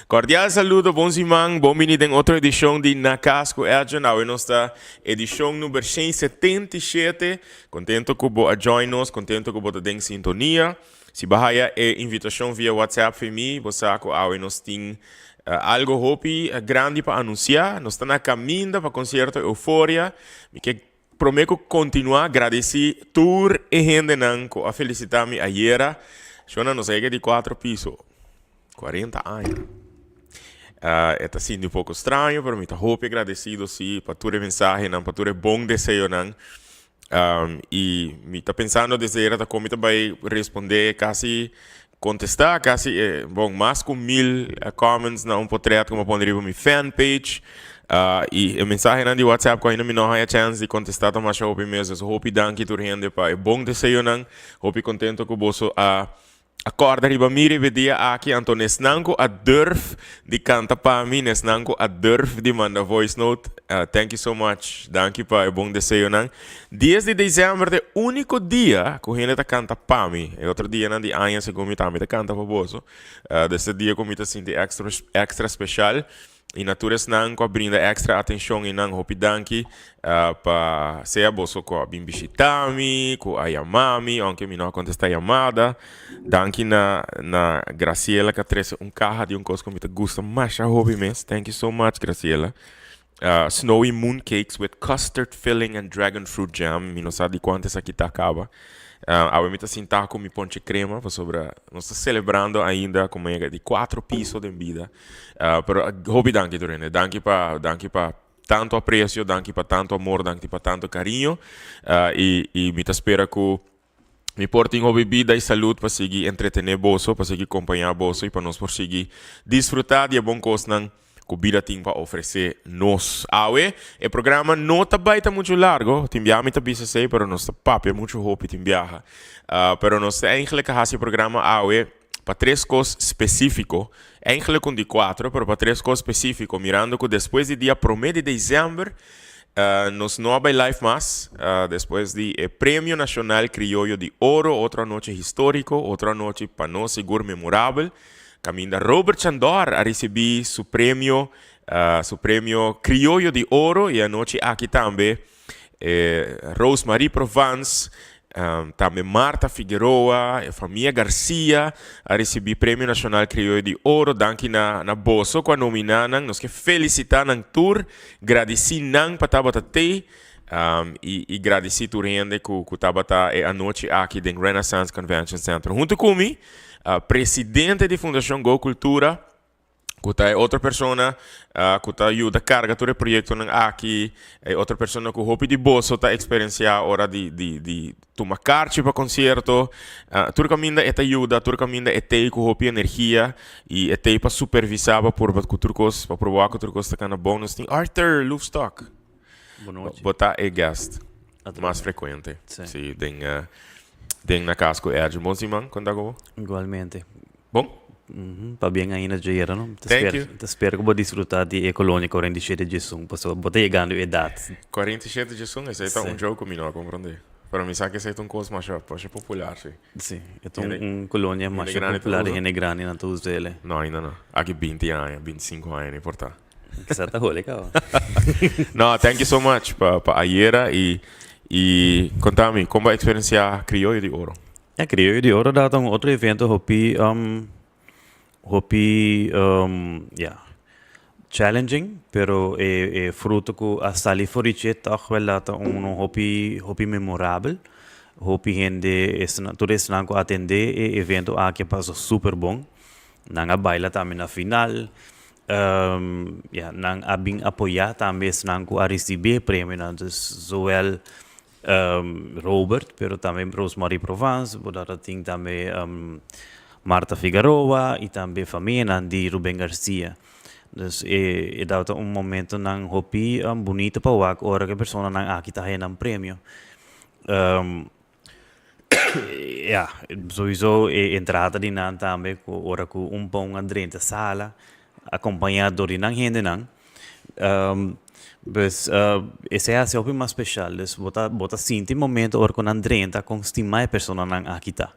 Cordial saludo, bom simang, bom vindo em outra edição de Na Casco Edge. Now, nossa edição número 177. Contento que você join nos, contento que você tem sintonia. Se bahia é invitação via WhatsApp para mim, você sabe que nós temos algo hopi grande para anunciar. Nós estamos na caminho para o concerto Euphoria. Que prometo continuar a agradecer tour e gente que a felicitar-me ayer. Shona nos chega de 4 pisos. 40 anos. É sendo um pouco estranho, mas estou agradecido sim, por tua mensagem, por tua bom desejo. E me está pensando desde era como vai responder, quase contestar, quase, bom, mais com 1000 comments na portrait como poderia para minha fanpage. E a mensagem de WhatsApp que ainda me não há chance de contestar, mas eu mesmo, eu hope danke tu rende para bom desejo, hope contento que você acorda riba miri vedia aqui Anton Nesnanko a durf de canta para mim Nesnanko a durf de manda voice note. Thank you so much. Danke para bom desejo nang. 10 de dezembro é o único dia que a gente canta para mim. É outro dia não de ano segundo me também canta para você. Desse dia como me sinto extra especial. E natureza não brinda extra atenção e não hope danke para ser boso com a bimbishitami, com a yamami, aunque me não contesta a chamada. Danke na Graciela que trouxe carro de coisa que me gusta mais a hobby mesmo. Thank you so much, Graciela. Snowy mooncakes with custard filling and dragon fruit jam. Me não sabe quanto essa aqui tá acaba. Eu me sentar com minha ponte crema, sobre nós estamos celebrando ainda como é de 4 pisos de vida. Pero hobby danke Dorene, danke para tanto apreço, danke para tanto amor, danke para tanto carinho. E me espera que me portem a bebida e saúde para seguir entretener bolso, para seguir acompanhar bolso e para nós seguir desfrutar de bom coisa que a vida tem para oferecer nos. O programa não está muito largo, tem viagem para BCC, mas nosso papo é muito hope, tem viagem. Mas nós eigenlijk esse programa para 3 coisas específicas, eigenlijk com de 4, mas para 3 coisas específicas, mirando que depois do dia 1 de dezembro, nós não vai live mais, depois do Prêmio Nacional Criollo de Ouro, outra noite histórica, outra noite para nós seguro memorável. Caminda Robert Chandor a receber seu prêmio Criollo de Ouro e a noite aqui também Rosemary Provence, também Marta Figueroa, a família Garcia a receber prêmio nacional Criollo de Ouro, danke na bolso com a nominada, nós que felicitar na tour, agradecer nang para tabatate. E agradecer tu rende que tabata a noite aqui no Renaissance Convention Center. Junto comigo, presidente da Fundação Go Cultura, que é outra pessoa que ajuda a carga do projeto aqui, é outra pessoa que hope de bolso está experienciar a hora de tomar carte para concerto. Tudo caminho é ajuda, tudo caminho é ter que hope energia e é ter para supervisar para provar que tudo coisa está na bônus. Arthur Lovestock. Boa noite. Botar e guest mais frequente. Sim, tem na casco é de bom simão quando agora. Igualmente. Bom. Para bem ainda de era não. Te espero que vou desfrutar de colônia 47 de junho, porque vou chegando a idade. 47 de junho, esse é um jogo comigo, compreender. Para mim sabe que esse é um coisa mais popular, sim. Sim, é colônia mais popular e grande na todos eles. Não, ainda não. Aqui 20 anos, 25 anos, não importa. Que você tá legal. No, thank you so much para Ayera e contame como a experiência Criollo de Ouro. Criollo de Ouro dá um outro evento challenging, pero é fruto que a sali foriche toch wel dá hopi memorável. Hopi gente tudo isso não atender e evento aqui passou super bom. Nanga baila também na final. Nang abing apoiar também nang a receber prêmio não zowel Robert, pero também Rosemary Provence, bodara ting também Marta Figueroa e também família de Ruben Garcia. Dus dá momento nang hopi bonito para wak ora que pessoa nang aqui tá aí nang prêmio. Sowieso entrada de nan também ora com pão adrente sala. Acompanhado de gente mas esse é o mais especial, bota sinto momento or com Andrenta com estimar a pessoa aqui tá.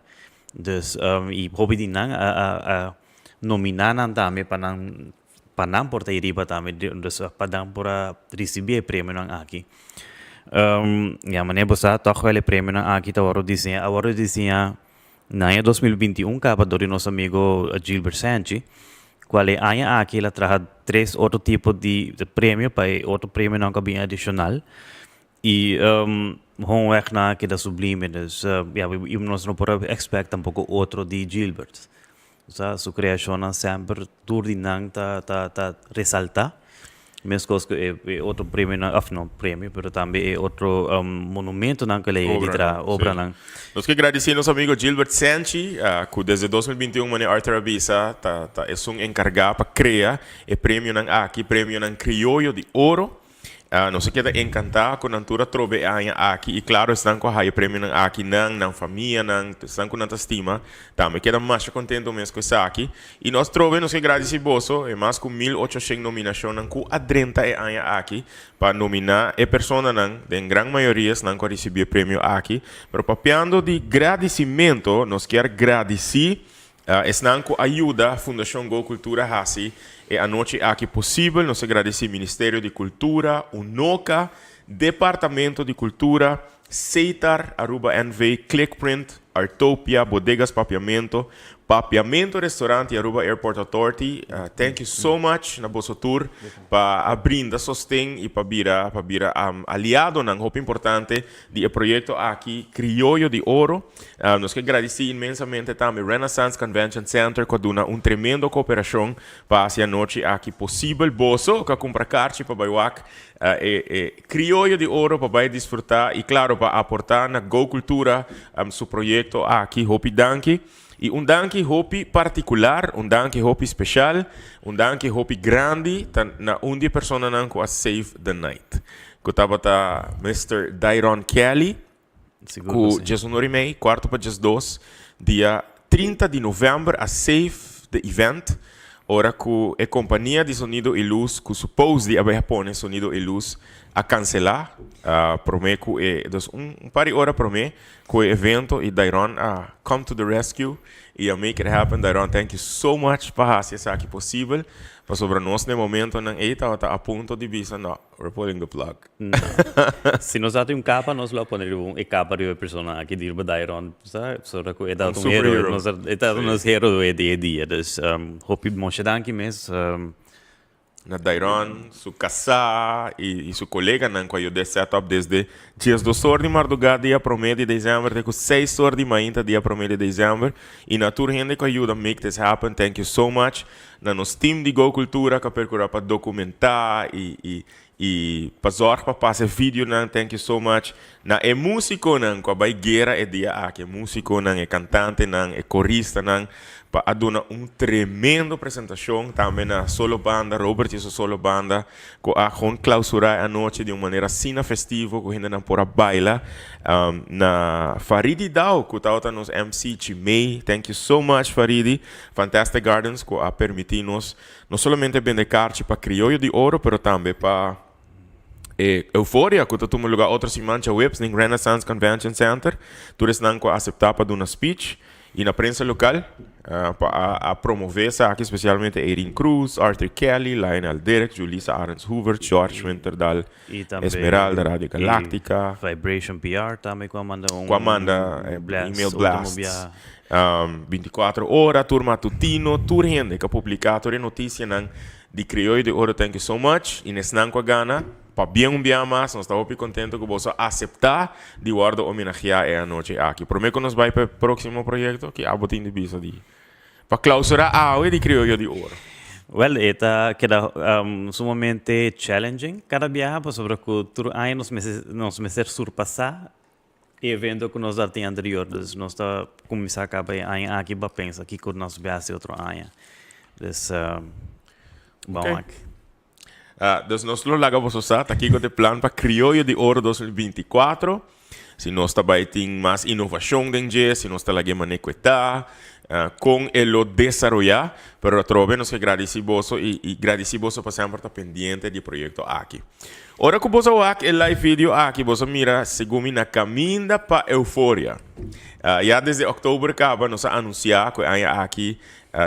Dus e hobby de a nominanan também para porta iriba também, dus para para receber prêmio não aqui. Ja, mas nebosa toch wel prêmio não aqui tá agora dizia na ano 2021 capa do nosso amigo Gilbert Sanchi, qual é a aqui ela traz três outro tipo de prêmio para outro prêmio não que bem adicional e homeweg na que da sublime, dus ja, nós não podemos expect um pouco outro de Gilbert. Sua criação sempre tudo não tá ressalta. Mesmo que é outro prêmio, não prêmio, mas também é outro monumento que ele obra não. Nós que agradecemos ao amigo Gilbert Sanchi, que desde 2021 mane Arthur Abisa tá é um encarregado para criar o prêmio aqui, prêmio criollo de ouro. Nós queda encantado com a natura trobe aqui e claro estão com a prêmio aqui na família estão com tanta estima também queda mais contento mesmo com isso aqui e nós trobe nós que agradecemos é mais com 1800 nominações com a 30 aqui para nominar a pessoa de grande maioria não que receber prêmio aqui mas papiando de agradecimento nós quer agradecer estão com ajuda a Fundação Go Cultura Hasi e a noite aqui possível, nós agradecemos Ministério de Cultura, UNOCA, Departamento de Cultura, Seitar, Aruba NV, Clickprint, Artopia, Bodegas Papiamento Restaurante, Aruba Airport Authority. Thank you so much na Bosso Tour para abrir, sostém e para vira aliado ng hope importante de projeto aqui Criollo de Ouro. Nós que agradecemos imensamente também Renaissance Convention Center que dá tremendo cooperação para essa noite aqui possível. Bosso que compra carte para baiuac Criollo de Ouro para desfrutar e claro para aportar na Go Cultura seu projeto aqui Hopi Danki. E danke hopi particular, danke hopi special, danke hopi grande, na onde persona nan ko a save the night. Ko tabata Mr. Dairon Kelly, ko Jesus Norimei, quarto para Jesus 2, dia 30 de novembro a save the event. Ora que a companhia de sonido e luz, que supose de abrir sonido e luz, a cancelar, promete que dus par de horas promete que o evento e Dairon come to the rescue e a make it happen. Dairon, thank you so much para fazer isso aqui possível. Para sobre nós no momento não está a ponto de vista, não, we're pulling the plug. Se nós temos capa, nós vamos poner capa de uma pessoa aqui de Dairon, sabe? Sobre que é dado hero, nós hero do dia. Dus hope moche danke mesmo. Na Dairon, su casa e su colega não que eu setup desde dias 2 horas de madrugada dia 1 de dezembro até 6 horas de manhã dia 1 de dezembro e na tour gente que ajuda make this happen. Thank you so much. Na nos team de Go Cultura que percorre para documentar e para zorg para passar vídeo não. Thank you so much. Na é músico não que vai guerra é dia aqui músico não é cantante não é corista não para dar tremendo apresentação também na solo banda Robert e sua solo banda que a clausurar a noite de uma maneira sina festiva que ainda não pode bailar na Faridi Dao que está nos MC Chimei. Thank you so much Faridi. Fantastic Gardens que a permitir-nos não somente vender carte para Criollo de Ouro, mas também para Euphoria, que tu lugar outra semana webs em Renaissance Convention Center. Tu não aceitar para dar uma speech e na prensa local para promover isso aqui, especialmente Erin Cruz, Arthur Kelly, Lionel Derek, Julissa Arends Hoover, George Winterdal, Esmeralda, Radio Galactica, Vibration PR também com Amanda email blast. 24 horas, tour matutino, tour gente que publicado a notícia de Criollo de Ouro. Thank you so much. E nesse não com a gana, para bem mais, nós estamos muito contentes que você aceitar de guardar homenagear a noite aqui. Prometo que nós vamos para o próximo projeto que abotim de bisa de para clausurar a de Criollo de Ouro. Well, esta queda sumamente challenging. Cada viaje sobre que tour aí nos meses surpassar evento que nós já tínhamos anteriores, nós está começar a acabar aqui para pensar que quando nós viesse outro ano. Então, vamos aqui. Dus nós lo lagamos usar aqui com o plano para Criollo de Ouro 2024. Se nós também tem mais inovação dentro, se nós está lá manequeta, com ele desarrollar, pero trove nos que agradecemos e agradecemos para sempre estar pendiente do projeto aqui. Ora que você aqui o live video aqui, você mira segundo na caminho para Euforia. Já desde outubro acaba nos anunciar que aqui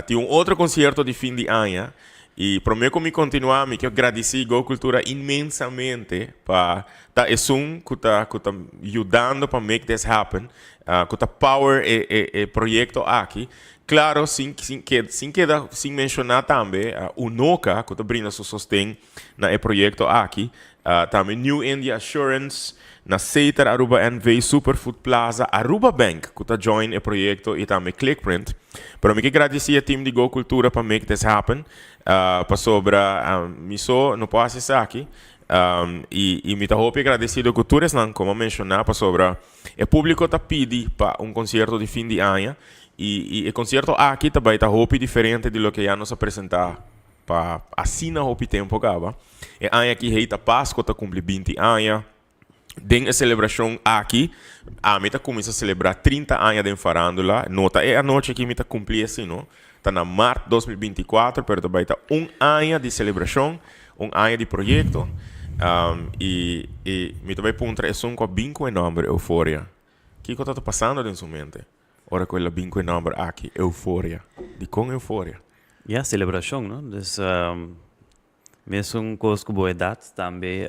tem outro concerto de fim de ano. E prometo me continuar, me quero agradecer a Go Cultura imensamente para tá que está ajudando para make this happen, que está power e projeto aqui. Claro, sem mencionar também o NOCA, que está brinda seu sustento na projeto aqui, também New India Assurance, na Seiter Aruba NV Superfood Plaza, Aruba Bank, que está join o projeto e também Clickprint. Pero me quero agradecer ao time de Go Cultura para make this happen. Para sobra miso no posso acessar aqui e me hope agradecido que todos não como mencionar para sobra o público tá pedi para concerto de fim de ano e o concerto aqui também tá hope diferente de lo que já nos apresentar para assim na hope tempo acaba e ano aqui reita Páscoa tá cumpre 20 anos tem a celebração aqui a meta começa a celebrar 30 anos de farándola nota é a noite que meta cumprir assim não. Está na março de 2024, pero também está ano de celebração, ano de projeto. E me também pontra é um bem com o nome Euforia. O que está passando nesse momento? Ora com ele bem com o nome aqui, Euforia. De com Euforia. Ja, celebração, não? Dus, mesmo com as comunidades também.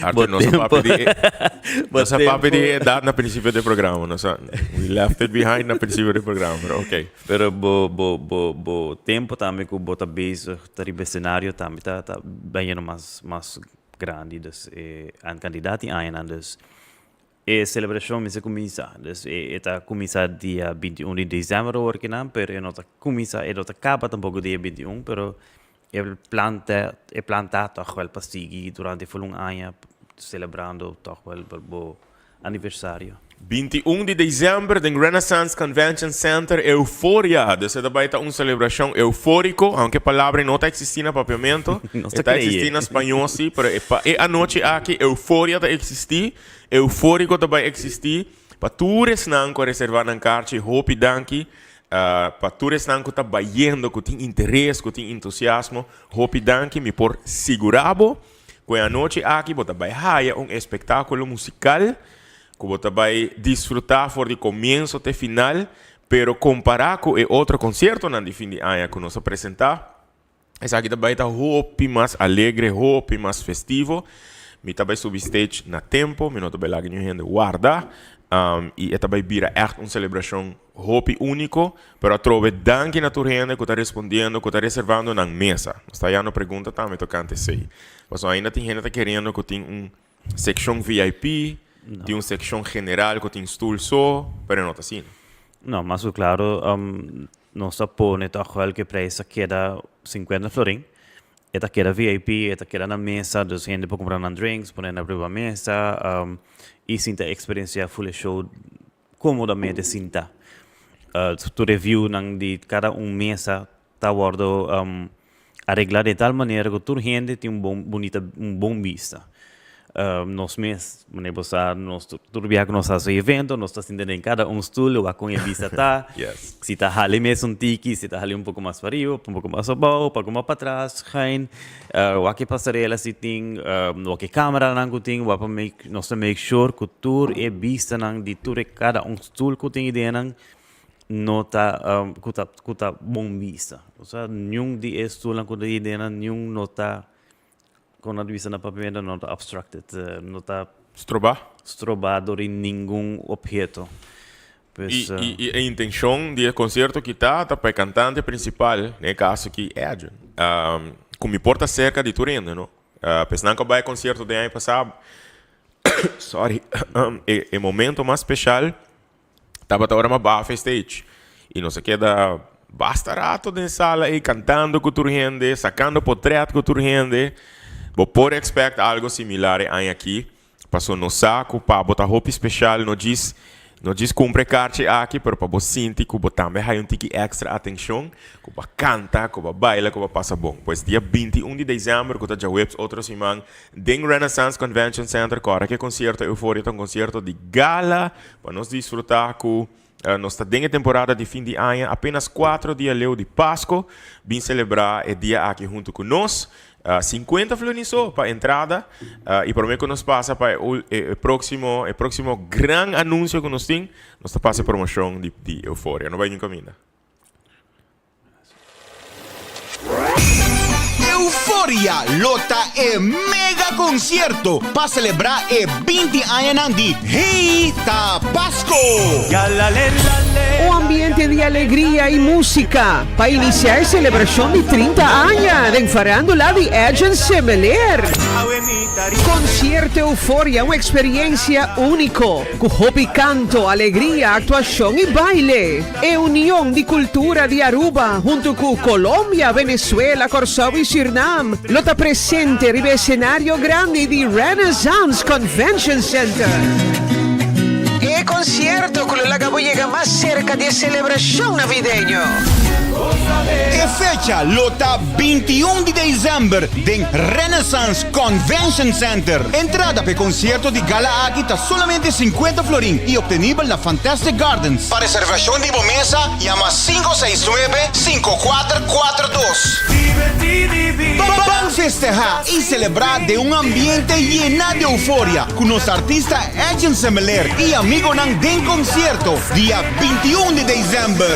Arthur, nossa papo de idade no princípio do programa. We left it behind no princípio do programa, ok. Pero bo tempo também que o bota base, o cenário também tá bem mais grande, dus an candidato ainda, dus a celebração me se começa, dus está começa dia 21 de dezembro hoje não, pero não tá começa, não tá acaba tampouco dia 21, pero planta toch wel para seguir durante um ano celebrando toch wel o aniversário. 21 de dezembro no Renaissance Convention Center Euforia. Dessa daí está uma celebração eufórico, aunque a palavra não está existindo no papiamento. Está existindo em espanhol, sim, mas a noite aqui Euforia está existir, eufórico também existir. Para todos não reservar na carta, hope danke. Para todos que estão trabalhando, que têm interesse, que têm entusiasmo, hope danke me por segurabo que a noite aqui você vai ter espetáculo musical que você vai desfrutar de começo até final, pero comparar com o outro concerto na de fim de ano que nós apresentar, essa aqui vai estar hope mais alegre, hope mais festivo, me também subir stage na tempo, me não também lá que gente guarda. E esta vai vir echt uma celebração hope único, pero trove danke na tua gente que está respondendo, que está reservando na mesa. Está aí na pergunta também tocante sei. Mas ainda tem gente que está querendo que tem uma secção VIP, tem uma secção general que tem stool só, pero não está assim. Não, mas claro, nós põe toch que preço queda 50 florin. Esta queda VIP, esta queda na mesa, dus gente pode comprar drinks, pôr na própria mesa, e sinta a experiência full show comodamente sinta. Tu review de cada mesa está guardo arreglar de tal maneira que toda gente tem bom vista. Nós mesmos, nós tudo bem que nós fazemos evento, nós estamos sentando em cada estúdio, a com a vista tá. Yes. Se está ali mesmo tiki, se está ali pouco mais para cima, pouco mais abaixo, pouco mais para trás, hein? O que passarela se tem, o que câmera não tem, o que nós make sure que tudo é vista de tudo cada estúdio que tem ideia não tá bom vista. Ou seja, nenhum de estúdio que tem ideia, nenhum não tá com a vista na papel não está obstructed, não está estrobado em nenhum objeto. Pues, e a intenção do concerto que está para o cantante principal, no caso que é Adrian, como importa cerca de Turenda, não? Pensando que vai concerto de ano passado, sorry, o momento mais especial estava agora uma bafa stage e não sei que da basta rato na sala e cantando com Turenda, sacando portrait com Turenda. Vou por expect algo similar aqui, passou no saco para botar roupa especial, não diz cumpre carte aqui, para você sentir que você também tem um tique extra atenção, que você canta, que você baila, que você passa bom. Pois dia 21 de dezembro, que você já webs outra semana, em Renaissance Convention Center, que é concerto Euforia, um concerto de gala, para nós desfrutar com nós estamos em temporada de fim de ano, apenas 4 dias leu de Páscoa, vim celebrar o dia aqui junto com nós. 50 florins para entrada e por mim que nos passa para o próximo grande anúncio que nós temos, nós passa a promoção de Euphoria. Não vai nem caminhar. Euphoria lota e mega concerto para celebrar e 20 anos de Rita Pasco. Um ambiente de alegria e música para iniciar a celebração de 30 anos de farándula de Edgen Semeler. Concierto Euphoria, uma experiência única, com hobby canto, alegria, atuação e baile. É união de cultura de Aruba, junto com Colômbia, Venezuela, Korsov e Suriname. Lota presente en el escenario grande de Renaissance Convention Center. El concierto con la cabullega más cerca de celebración navideño. E fecha lota 21 de dezembro de Renaissance Convention Center. Entrada para concerto de Gala Aqui está solamente 50 florin e obtenível na Fantastic Gardens. Para reservação de mesa, llama 569-5442. Vamos festejar e celebrar de um ambiente lleno de euforia com nosso artista Edgen Semeler e amigo Nang Den Concierto, dia 21 de dezembro.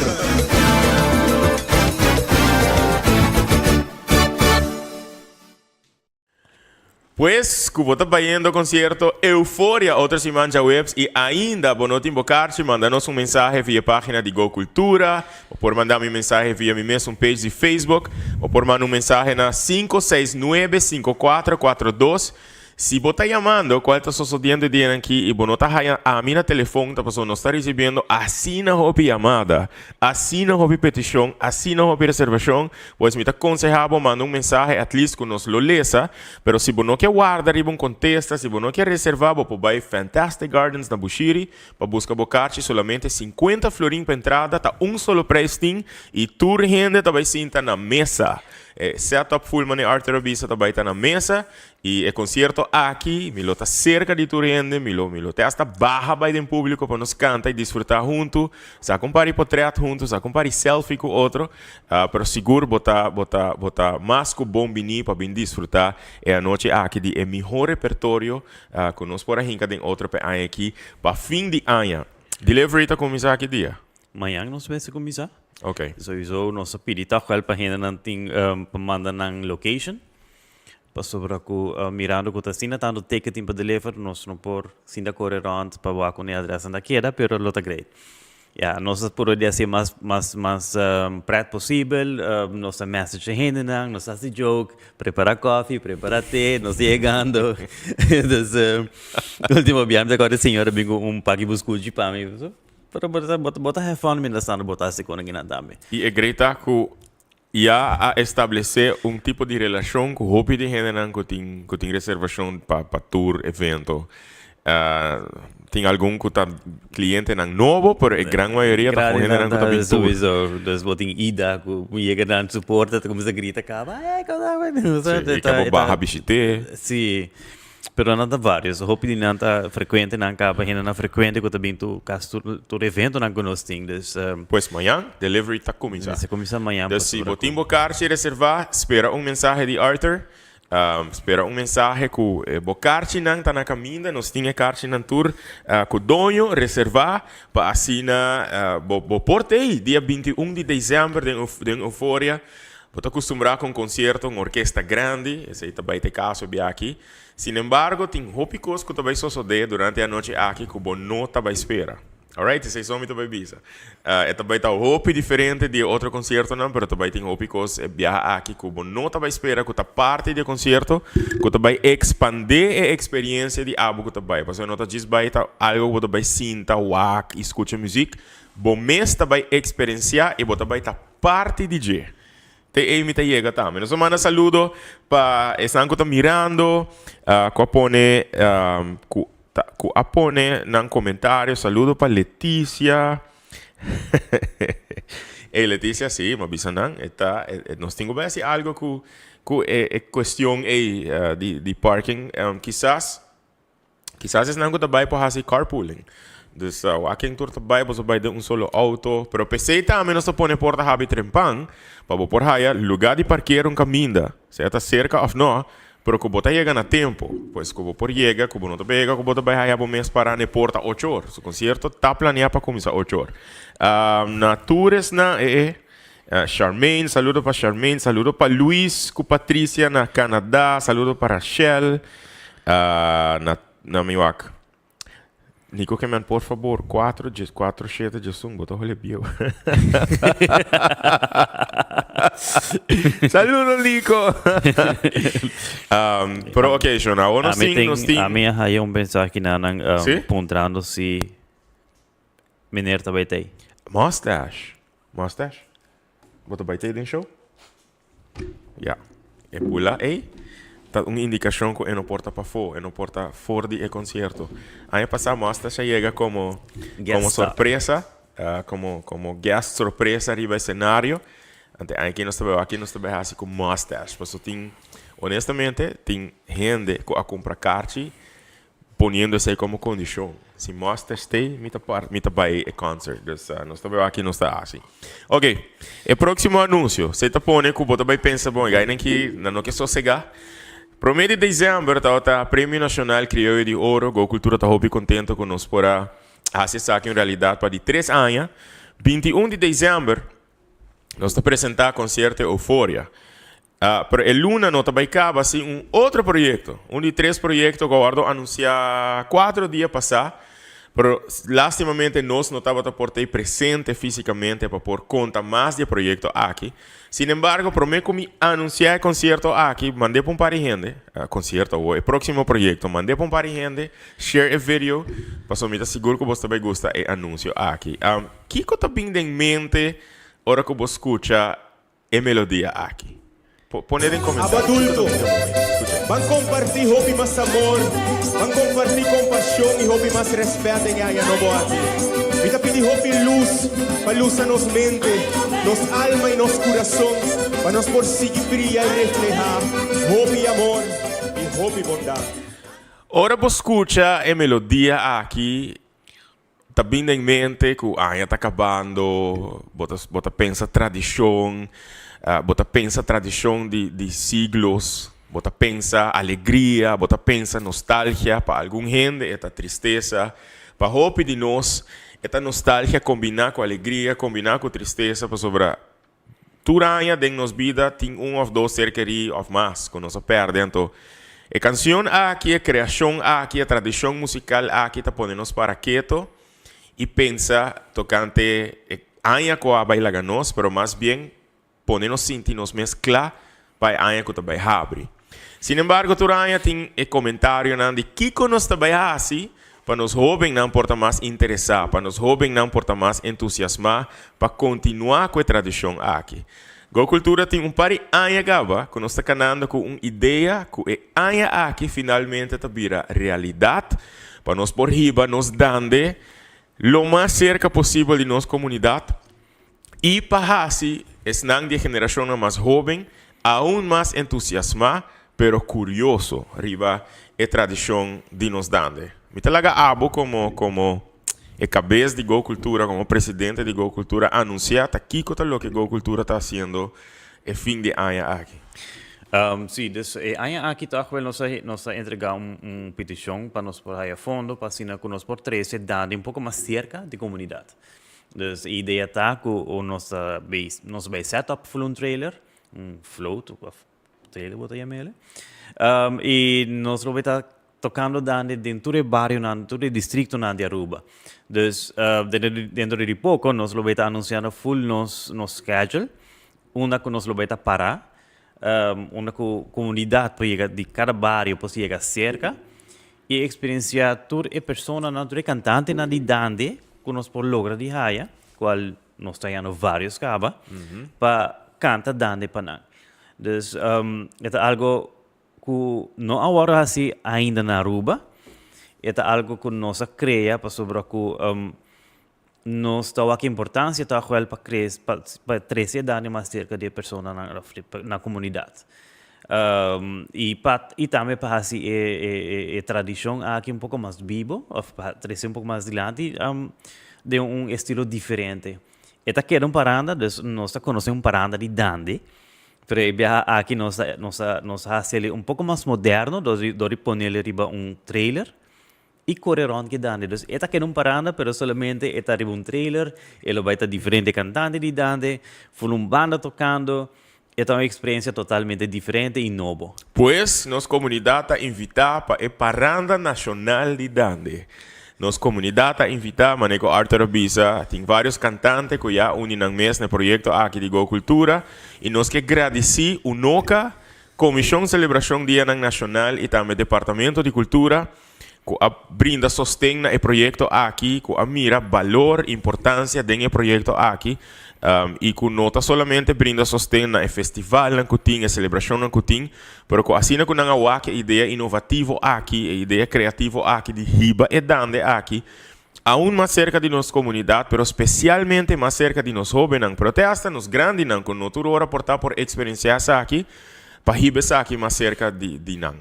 Pues, como está vayendo concierto Euphoria, otras semanas webs y ainda, bonito invocar-se, manda-nos mensagem via página de Go Cultura, ou por mandar um mensagem via minha mesma page de Facebook, ou por mandar mensagem na 569-5442. Se você está chamando, qual está sucedendo de aqui, e você está a minha telefone, tá passando, nós está recebendo, assina a chamada, assina a petição, assina a reservação, pois me está aconselhando, manda mensagem, at least que nós lo lesa, pero se você não quer guardar, você contesta, se você não quer reservar, você vai Fantastic Gardens na Bushiri, para buscar bocate, solamente 50 florin para entrada, tá solo preço, e tour rende, tá vai sentar na mesa. Setup full money Arthur Abisa também está na mesa e o concerto aqui, me está cerca de Turende, me está hasta barra para o público para nos cantar e desfrutar junto, sa compare portrait junto, sa compare selfie com outro, pero seguro botar mais com bom bini para bem desfrutar a noite aqui de melhor repertório com nós por aí tem outro para aqui para fim de ano. Delivery está começar aqui dia. Amanhã nós vamos começar. Ok. Sowieso, nossa pedita qual página nanting pamanda ng location. Pasobra ko mirando ko tasina tanto ticket para deliver, nós não por sinda correr around para wa com a adressa da queda, pero lota great. Ja, nós por dia ser mais prato possível, nossa message ainda não, nossa joke, prepara coffee, prepara té, nós chegando. Então, último viagem agora senhora bingo pague buscuji para mim. Pero bota refund me lançando botar se com ninguém também. E é greta que ia estabelecer tipo de relação com o hobby de gente que tem reservação para tour, evento. Tem algum que tá cliente novo, mas a grande maioria tá com gente que tá bem tour. Dus wat in ida, ku chega dan suporta, como se grita cá, vai, E acabou barra bichite. Sim. Pero nada vários. Hope de nada frequente não acaba ainda na frequente que também tu caso evento não conosco. Pois amanhã delivery tá começando. Se começa amanhã. Então se você bocar se reservar, espera mensagem de Arthur. Espera mensagem que bocar-se não tá na caminho, nós tinha carte na tour com dono reservar para assinar bo portei dia 21 de dezembro de Euphoria. Você acostumar com concerto, uma orquestra grande, esse aí também tem caso aqui. Sin embargo, tem hopicos que também sucede durante a noite aqui que você não vai esperar. Alright? Esse é só me também bisa. Também tá hopi diferente de outro concerto, não, mas também tem hopicos aqui que você não vai esperar, que tá parte do concerto, que também expandir a experiência de algo que também. Você não tá diz tá algo que também sinta, wak, escuta música, bom mês também experienciar e você também tá parte de DJ. Te me llega também. Nos manda saludo para estão que estão mirando, apone num comentário, saludo para Letícia. Letícia, sim, mas bisa não, nós temos que ver algo que é questão de parking, quizás não que também pode fazer carpooling. Dus aqui em torta vai, você vai de solo auto. Pero PC também nós põe porta habi trempang. Para por haya lugar de parquear caminda. Se está cerca ou não. Pero que você chega na tempo. Pois que você chega, que você não pega, que você vai haya um mês para na porta 8 horas. O concerto está planeado para começar 8 horas. Na Tours na Charmaine, saludo para Charmaine, saludo para Luis, com Patrícia na Canadá, saludo para Shell, na Miwak. Nico que man, por favor, 4 7 de sum, bota rolê bio. Saludo, Nico. Pero ok, Shona, uno sim. A minha aí pensar que não pontrando se meneer também tem. Mustache. Bota baitei den show? Ja. E pula, uma indicação que não porta para fora, não porta fora de concerto. Aí passar mostra chega como surpresa, como guest surpresa arriba ao cenário. Aqui nós estamos assim com mustache, porque tem honestamente tem gente que a compra carte ponendo-se como condição. Se mustache tem, mita vai a concert. Dus nós estamos aqui nós está assim. Ok, o próximo anúncio, você tá pondo que você vai pensar bom, nem que não quer sossegar. Pro mês de dezembro, tá o Prêmio Nacional Crioulo de Ouro. A cultura está muito contente com nós para acessar aqui em realidade para de 3 anos. 21 de dezembro, nós estamos apresentando o concerto Eufória. Pero el luna não vai acabar assim outro projeto. De 3 projetos que eu guardo anunciar 4 dias passar. Pero lastimamente nós não estávamos por presente fisicamente para por conta mais de projeto aqui. Sin embargo, prometo me anunciar o concerto aqui, mandei para par de gente, concerto ou o próximo projeto, mandei para par de gente, share o vídeo, para me seguro que você vai gostar do anúncio aqui. Que que está bem em mente hora que você escuta a melodia aqui? Poned em comentário. Adulto, van compartir hobby más amor, van compartir compasión y hobby más respeto en ella no aquí. Vita pedir hobby luz, para luz a nos mente, nos alma y nos corazón, para nos por seguir brillar y reflejar hobby amor y hobby bondad. Ora você escuta a melodia aqui, tá vindo em mente que o ano está acabando, bota pensa tradição, bota pensa tradição de siglos, bota pensa alegria, bota pensa nostalgia para algum gente, esta tristeza, para hope de nós, esta nostalgia combinar com alegria, combinar com tristeza, para sobre turanha de nos vida tem ou dois seres queridos ou mais, que nós perdemos. Então, a canção aqui, a criação aqui, a tradição musical aqui, está ponendo para quieto e pensa tocante anya com a bailar nós, pero mais bem ponemos sentir-nos mesclar para anya que vai abrir. Sin embargo, turanya tem comentário de que nós vai assim para nos jovens não porta mais interessar, para nos jovens não porta mais entusiasmar para continuar com a tradição aqui. A cultura tem par de anos agora que nós está canando com uma ideia que a anya aqui finalmente está vira realidade para nós por riba, nos dando lo mais cerca possível de nossa comunidade e para assim, estão de geração mais jovem, aún mais entusiasmado, pero curioso, riba a tradição de nos dando. Me talaga abo como cabeça de Go Cultura, como presidente de Go Cultura, anunciar aqui o que Go Cultura está fazendo no fim de ano aqui. Sim, dus aqui está nós entregar petição para nós por aí a fundo, para assinar com nós por 13, dando pouco mais cerca da comunidade. Dus a ideia está que o nosso vai setup for trailer, float, trailer, wat je mele. E nós vamos estar tocando dentro do bairro, dentro do distrito de Aruba. Dus dentro de pouco, nós vamos estar anunciando full nos schedule, onde nós vamos estar parar, onde a comunidade de cada bairro pode chegar cerca e experienciar toda a pessoa, toda a cantante, de dande, que nós podemos lograr de haia, qual nós temos vários cabas, para cantar dande para nós. Dus é algo que não agora assim ainda na Aruba, é algo que nós cria para sobre que nós está aqui importância está para trazer dande mais cerca de pessoas na comunidade. Y también para así tradición aquí un poco más vivo, trazer un poco más adelante, de un estilo diferente. Esta que era un paranda, nós conhecemos um paranda de Dande, pero aqui nós hace ele um pouco mais moderno, dori ponerle riba um trailer e correr on que Dande. Dus esta que era um paranda, pero solamente esta riba um trailer, ele vai estar diferente cantante de Dande, full banda tocando. Esta é uma experiência totalmente diferente e nova. Pues, nossa comunidade está invitada para a Paranda Nacional de Dande. Nossa comunidade está invitada, maneco Arthur Abisa, tem vários cantantes que já unem no mesmo projeto aqui de Go Cultura, e nós que agradecer o NOCA, Comissão de Celebração Dia Nacional e também Departamento de Cultura, que brinda sostém no projeto aqui, que mira valor e importância do projeto aqui, e que não solamente brinda sostém no festival na Kuting, a celebração na Kuting, mas que assim que não há a ideia inovativa aqui, a ideia criativa aqui de riba e dande aqui, aún mais cerca de nossa comunidade, mas especialmente mais cerca de nós jovens, mas até hasta nos grandes, que não tudo hora portar por experiência aqui, para riba aqui mais cerca de nós.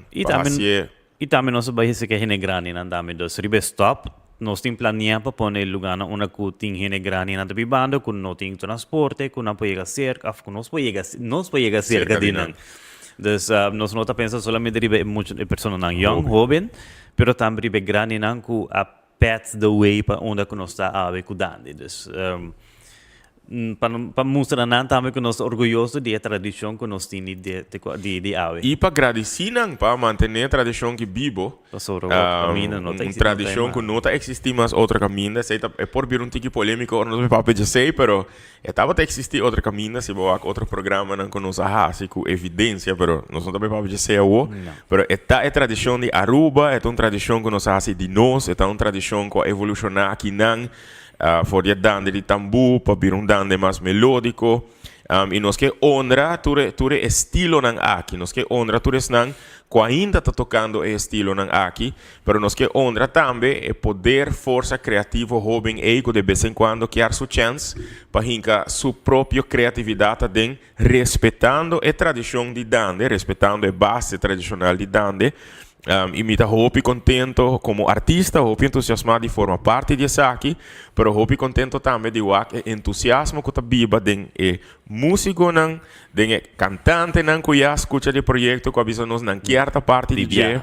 E também nós vamos que é grande, não também dos riba stop. Nós temos planeado para pôr lugar onde tem grande na banda, com não tem transporte, com não pode cerca, com nós pode cerca de nós. Dus nós não pensamos solamente riba muitas pessoas não young, jovem, pero também riba grande não com a path the way para onde nós está a cuidando. Dus para mostrar também que nós orgulhosos da tradição que nós temos de ave. E para agradecer para manter a tradição que vivo, uma tradição que não existe mais outra caminho, é por vir tique polêmico, não sei para dizer, pero estava a existir outra caminho, se boa outro programa não que nós assim com evidência, pero nós não sabemos para dizer o, pero esta é tradição de Aruba, é uma tradição que nós assim de nós, é uma tradição que evolucionar aqui não. Voor je dande de tambour, para um dande mais melódico. E nós que honra ture estilo nang aqui. Nós que honra ture nang que ainda está tocando o estilo nang aqui. Pero nós que honra também o poder, força criativo, jovem ego de vez em quando que há sua chance para hincar sua própria criatividade den respeitando a tradição de dande, respeitando a base tradicional de dande. E me está muito contento como artista, muito entusiasmado de formar parte disso aqui, mas muito contento também de o entusiasmo que está viva de músico, de cantante que já escuta o projeto, que avisa nos não quer parte de dia.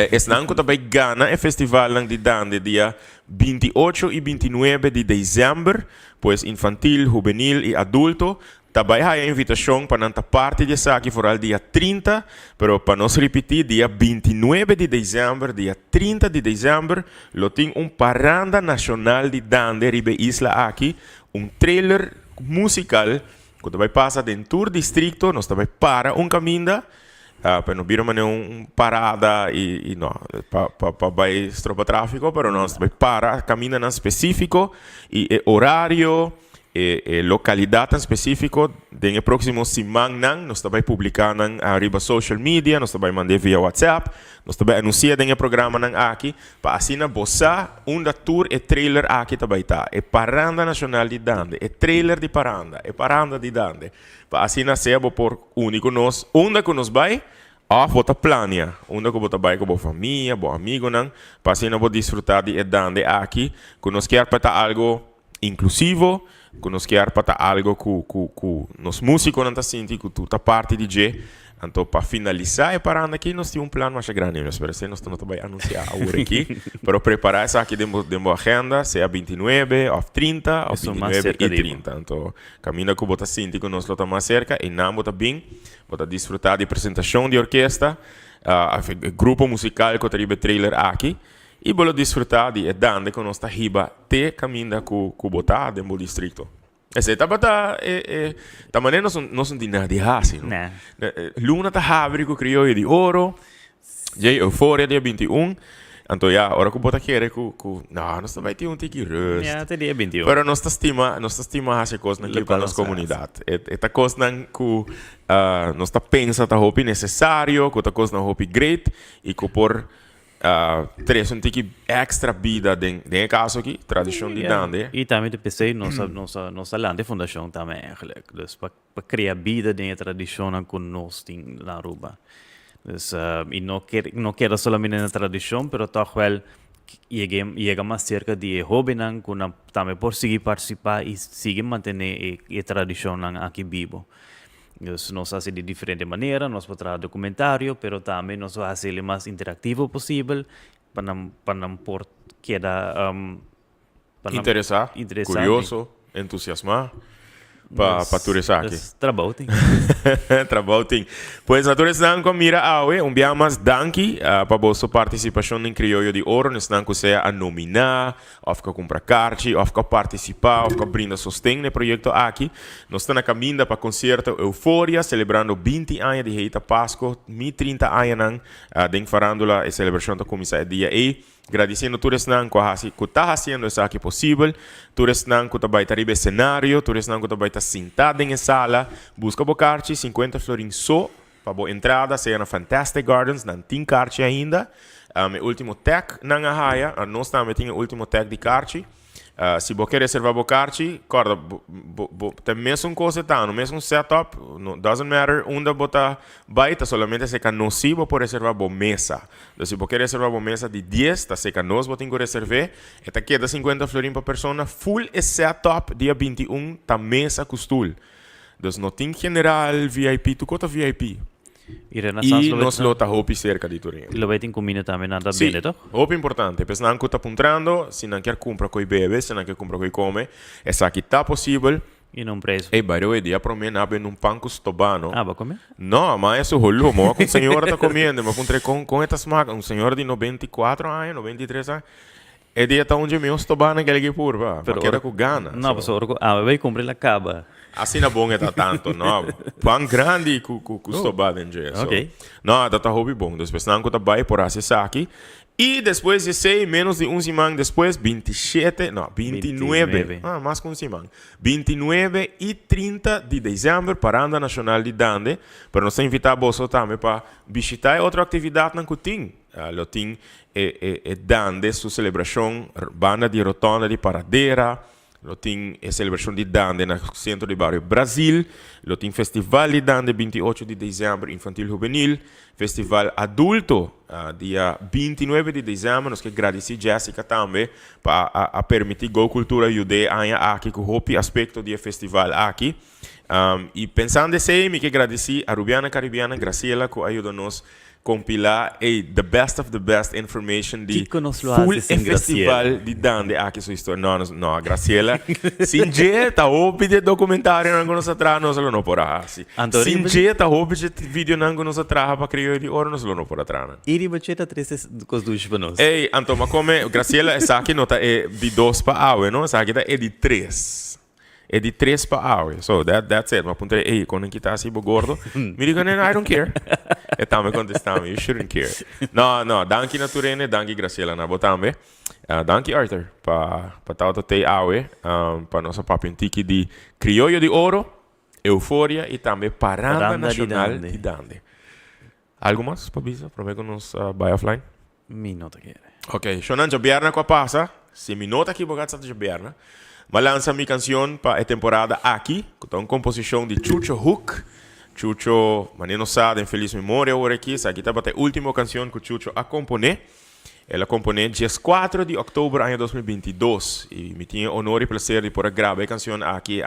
Esse ano que também ganha o festival de Dande dia 28 e 29 de dezembro, pois infantil, juvenil e adulto. Também há a invitação para não parte de aqui for dia 30, mas para nós repetir, dia 29 de dezembro, dia 30 de dezembro, tem paranda nacional de Dande, ribe isla aqui, trailer musical, que também passa dentro do distrito, nós também para caminho, para não vir uma parada e não, para vai estropa tráfego, mas nós também para, caminho não específico, e horário, localidade específica no próximo semana nós também publicar arriba social media, nós também mandar via WhatsApp, nós também anunciar no programa aqui para assim boçar tour e trailer aqui também tá é paranda nacional de Dande é trailer de paranda de Dande para assim ser por único nós onde que nós vai bota plania onde que bota vai com boa família bom amigo para assim vou desfrutar de Dande aqui que nós quer para algo inclusivo que nós quer para algo que nos músicos não tá sentindo que tu tá parte de G. Então para finalizar e parando aqui nós temos plano mais grande, nós parece nós não vai anunciar agora aqui, para preparar essa aqui demo agenda, seja 29, ou 30, ou 29 e 30. Então caminha que bota sentindo que nós lá mais cerca e não bota bem, bota desfrutar de apresentação de orquestra, grupo musical que tem trailer aqui. E vou desfrutar de Dande com nossa riba te caminha com botar no distrito. Essa etapa tá maneira não são de nada de raça. Luna tá abre com crioulo de ouro, já euforia dia 21. Então já hora que botar querer com não nós vai ter tique rust. Até dia 21. Pero nós estima essa coisa aqui para nossa comunidade. Esta coisa que nós tá pensa tá hope necessário, que tá coisa não hope great e que por Tres um tiki extra vida den caso aqui, tradição de dande. E também de PC, nossa lande fundação também eigenlijk. Dus para criar vida dentro da tradição que nós temos na Aruba. Dus, e não quero somente na tradição, mas toch wel chega mais cerca de hobby que também por seguir participar e seguir manter a tradição aqui vivo. Nós fazemos de diferente maneira, nós podemos documentário, mas também nós fazemos ele mais interativo possível para não por queda Interessar, curioso, entusiasmar para turisar aqui. Trabalho. Trabalho. Pois naturalmente não com mira awe, dia mais danke para vossa participação em Criollo de Ouro, nós não consegue a nominar, ou ficar comprar carte, ou ficar participar, ou ficar brindar sustento no projeto aqui. Nós estamos na caminho para concerto Eufória, celebrando 20 anos de Reita Páscoa, 30 anos de farándola e celebração da comissão dia e agradecendo todos que está fazendo isso aqui possível, todos que está arriba cenário, todos que está sentado em sala, busca o carte, 50 florins só, para a entrada, seja na Fantastic Gardens, não tem carte ainda, o último tag na Haia, nós também temos o último tag de carte. Se você quer reservar o carte, tem mesmo coisa, no mesmo setup, doesn't matter onde você vai, solamente se que nós por reservar a mesa. Então, se você quer reservar a mesa de 10, se que nós temos que reservar, e queda 50 florins por pessoa, full setup dia 21, tá mesa costul. Então, não tem general VIP, tu cota VIP. E nós lota hopi cerca di Torino. Lo vedi in comune também nada Sì, bene, toch? hopi importante, perché non sta puntando, se non quer compra coi bebe, se non quer compra coi come, e sa che sta possibile. E non preso. E by the way, dia pro me nabe num panco stobano. Ah, va comer? No, ma è su hollo, ma con signora sta comendo, ma con esta smaga, un signore di 94 anni, 93 anni. E dia tá onde meu stobano que ele pur, va. Ma queda com gana. No, so. Vai comprar la caba. Assim na bom é tá tanto, no. Pan grande com stobano em gesso. Ok. No, tá hobby bom. Depois não tá vai por acessar aqui. E depois de 6, menos de um semana depois, 29, mais que um semana. 29 e 30 de dezembro, Paranda Nacional de Dande, para nós invitar você também para visitar outra atividade na Cutim. Lo tem Dande, sua celebração, banda de rotonda de paradeira, lo tem celebração de Dande no centro de bairro Brasil, lo tem Festival de Dande, 28 de dezembro, infantil juvenil, Festival adulto, dia 29 de dezembro, nós queremos agradecer Jessica também para permitir a cultura judeia aqui, com o aspecto do festival aqui. E pensando assim, me quero agradecer a Rubiana Caribiana Graciela, que ajuda-nos compilar the best of the best information de full festival de Dande aqui sua história. Não, Graciela. Sinje tá hobby de documentário nango nos atrás, nós não porá. Sinje tá hobby de vídeo nango nos atrás para criar de hora nós não porá atrás. Iri bacheta 3 cos dos panos. Ei, Anto, mas como Graciela essa aqui nota é de 2 para hour, não? Essa aqui é de 3. É de 3 para hour. So that's it. Mas ponte, ei, quando que tá assim gordo, me diga, I don't care. E também contestamos, you shouldn't care. No, danke naturene, danke Graciela na botambe. Danke Arthur, para tal te hour, para nossa papintiki de Criollo de Ouro, Eufória e também Paranda Nacional de Dande. Algo mais, Pabisa? Promego nos by offline? Mi nota quer. Ok, sonan Jabierna qua passa. Se mi nota aqui bogata de Jabierna. Mas lança minha canção para a temporada aqui, com uma composição de Chucho Hook. Chucho, maneno sabe, em feliz memória, agora aqui. Essa aqui está a última canção que Chucho a compôs. Ela compôs dia 4 de outubro de 2022. E me tinha honor e prazer de poder gravar a canção aqui.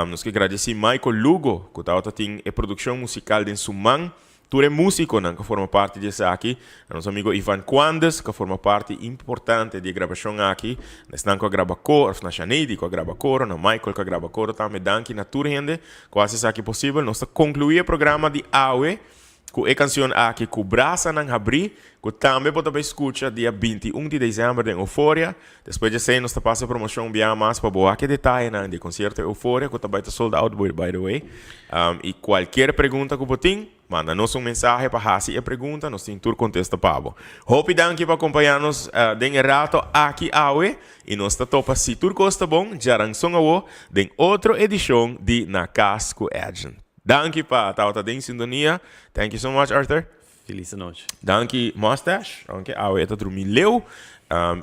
Nós queremos agradecer Michael Lugo, que está a produção musical de Sumang. Tu é músico, que forma parte disso aqui. Nosso amigo Ivan Quandes, que forma parte importante da gravação aqui. Nós não grava coro, na Shaneidi que grava coro, na Michael que grava coro também. Danke na tour gente, quase isso aqui possível. Nós concluímos o programa de AUE com a canção aqui, com o braço não abrir, que também pode escutar dia 21 de dezembro em Eufória. Depois de ser, nós passamos a promoção bem mais para boa que detalhe de concerto Eufória, que também está sold out, by the way. E qualquer pergunta que você tem, manda-nos mensagem para fazer a pergunta, nós temos tour contesta para você. Hope danke para acompanhar-nos de rato aqui AUE, e nós está topa se tudo gosta bom, já rançong awo, de outra edição de Na Casco Agent. Danke pa, tauta din sintonia. Thank you so much, Arthur. Feliz noche. Danke, Mustache. Danke, Aueta Drumileu.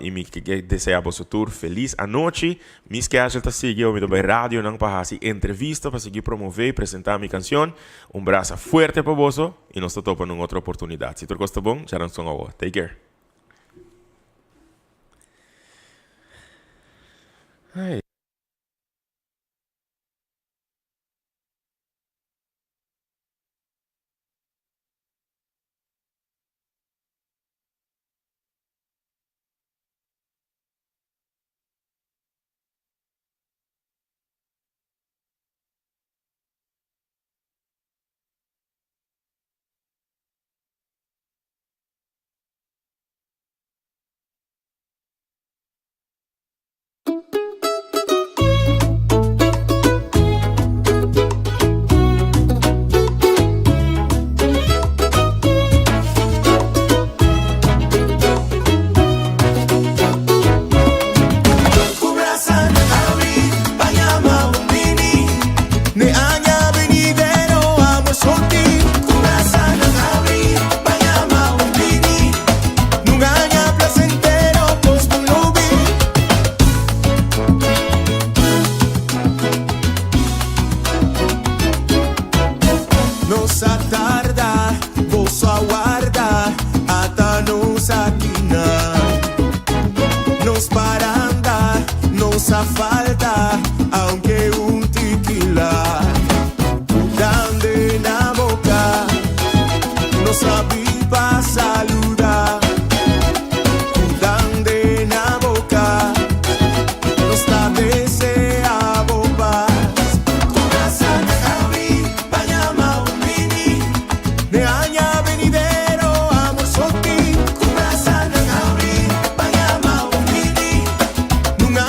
E me deseja a tour feliz a noite. Me esquece de seguir o meu rádio, não para fazer entrevista, para seguir promover e apresentar minha canção. Braço forte para você e nós estamos topando outra oportunidade. Se tu gosta bom, já não são agora. Take care. Hey. Falta, aunque un tequila, dande na boca, no sabí pa saludar, dande na boca, no está desea bobas, corazón abrí, pañama un mini, de aña venidero, amor soti, corazón abrí, pañama un mini, nunca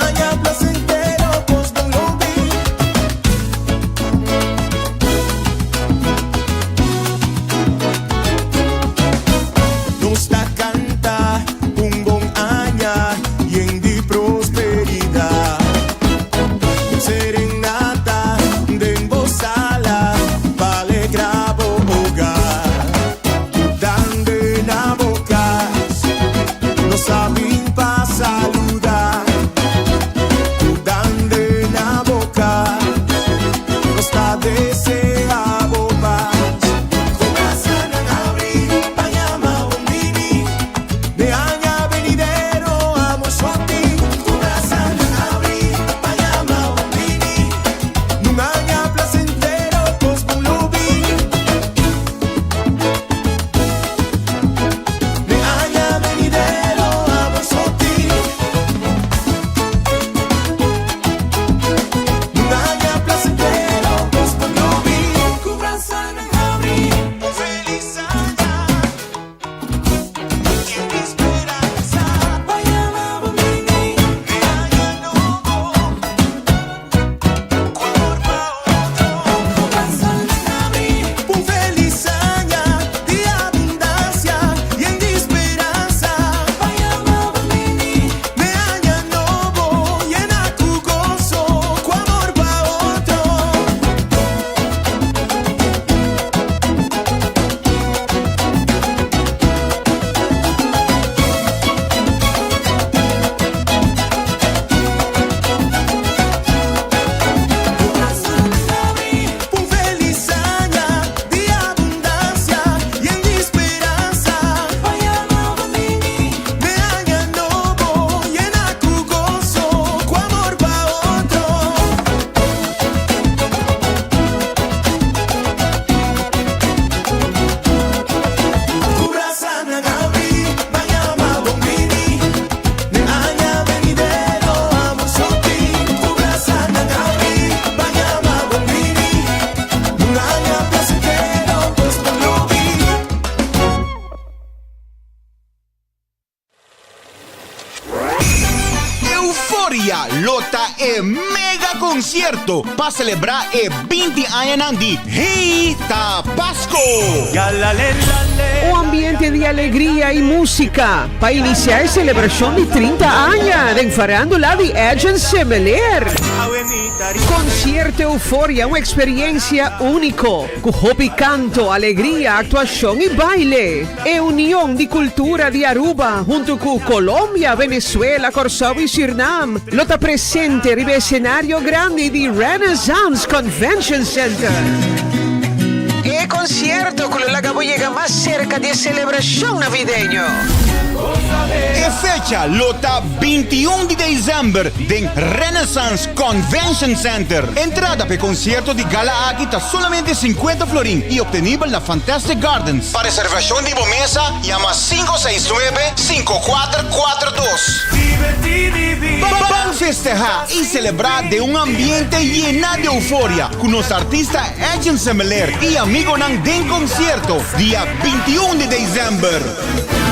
Lota e mega concerto para celebrar e 20 anos de Hey Ta Pasco. O ambiente de de alegría y música para iniciar celebración de 30 años de farándula de Agent Semeler. Concierto Euforia, una experiencia único, con hobby canto, alegría, actuación y baile. E unión de cultura de Aruba, junto con Colombia, Venezuela, Corsao y Surinam. Lota presente en el escenario grande de Renaissance Convention Center. E concierto con la que llega más cerca de celebración navideño. E fecha lota 21 de dezembro em Renaissance Convention Center. Entrada para concierto de Gala Águita solamente 50 florin e obtenível na Fantastic Gardens. Para reservação de mesa, llama 569-5442. Vamos festejar e celebrar de um ambiente lleno de euforia com nosso artista Agent Semeler e amigo Nang den concierto dia 21 de dezembro.